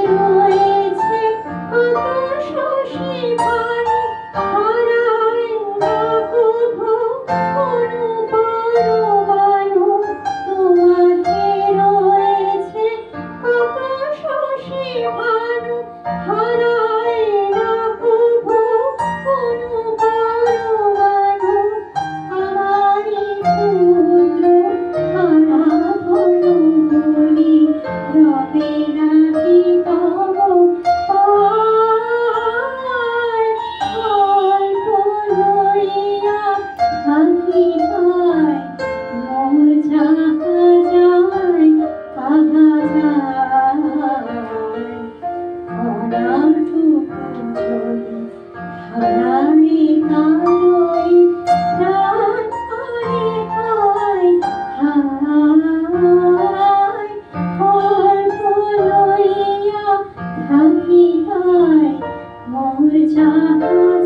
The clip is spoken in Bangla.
রয়েছে কত শশী ভাই, হারায় না কভু অনুপরমাণু। তোমাতে রয়েছে কত শশী ভানু, হারায় না কভু অনুপরমাণু। আমারি ক্ষুদ্র হারা ধনু বলি রবে নাকি তব পার। অল্প লইয়া থাকি পায় মোর যাহা যায় তাহা যায়। অনাথটুকু যদি হারাই তারই প্রাণ আরে হায় হায়। অল্প লইয়া থাকি পায় মোর যাহা